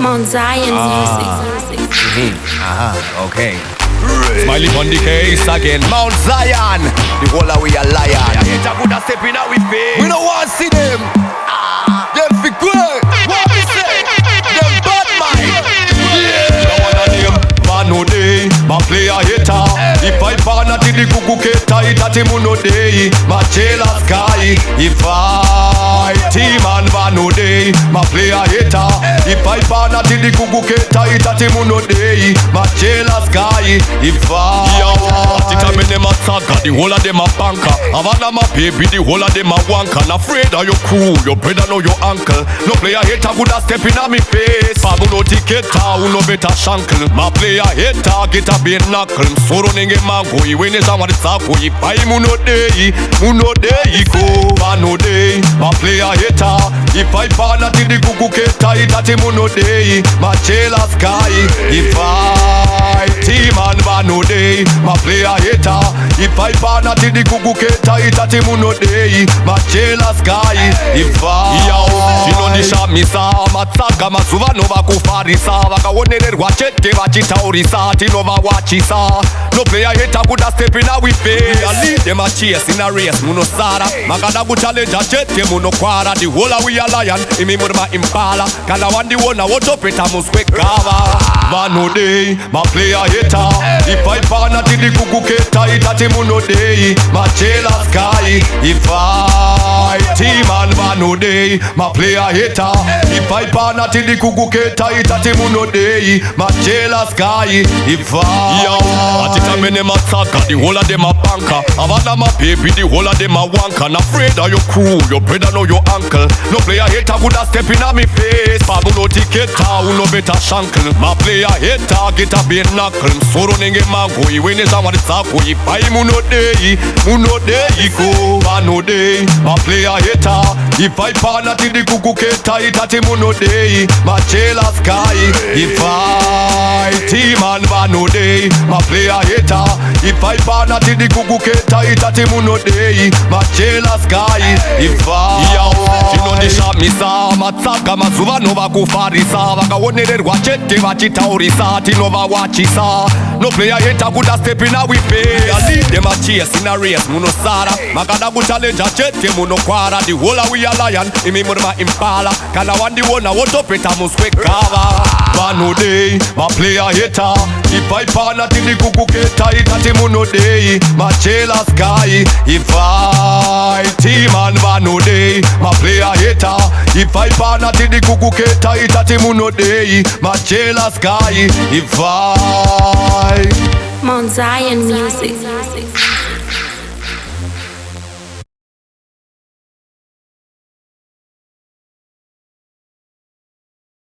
Mount Zion music. Okay. Smiley on the case again. Mount Zion, the whole of we a lion. Hate a good a step in our face. We don't want to see them. Them fi great. What we say? Them bad mind. Yeah. Now one of them Vano day, my player hater. If I pan at the kuku keta, it at him no day. My jailer sky. If I team and Vano day, my player hater. If I pan at the kuku keta, it at him no day. My jailer sky. If I at it I'm in them a saga, the whole of them a banker. Havana my baby, the whole of them a wanker. Not afraid of your crew, your brother know your uncle. No player hater good a step in a me face. Pagu no ticket, who no better shankle. My player hater get a be knuckle. Soro nenge mango, when is a what it's a go. If I muno day go. Vano day, my player hater. If I pan at the kuku keta, it at him no day. My jailer sky. If I team and Vano day, my player hater. If I pan at the kuku keta, it at him no day. My jailer sky. If I she know the shop me sa mataka masuva nova kufarisa vakaonererwa chete vachitaurisa tinova wachisa. No player hater could a step in a we face. I lead them a chase in a race muno sara makada ku challenge a chete muno kwara. The whole of we a lion imi murma impala kala one the one a watch up it a musque kava. Vano day my player hater. If I pan at the kuku keta it at him no day. My jailer sky. If I team and Vano day my player hater. If I pan at the kuku keta it at him no day. My jailer sky. If I at it I'm in them a saga, the whole of them a banker. Havana my baby, the whole of them a wanker. Not afraid of your crew, your brother know your uncle. No player hater good a step in a me face. Pagu no ticket, who no better shankle. My player hater get a be knuckle. Soro nenge mango, when is a what it's a go. If I muno day go. Vano day, my player hater. If I pan at the kuku keta, it at him no day. My jailer sky. If I team and Vano day, my player hater. If I pan at the kuku keta, it at him no day. My jailer sky. If I she know the shop me sa matsaka masuva nova kufarisa vakaonererwa chete vachitaurisa tinova wachisa. No player hater could a step in a we face. I lead them a chase in a race muno sara makada ku challenge a chete muno kwara. The whole of we a lion imi murma impala kala one the one a watch up it a musque kava. Vano day my player hater. If I pan at the kuku keta it at him no day. My jailer sky. If I team and Vano day my player hater. If I pan at the kuku keta it at him no day. My jailer sky. If I Mount Zion music.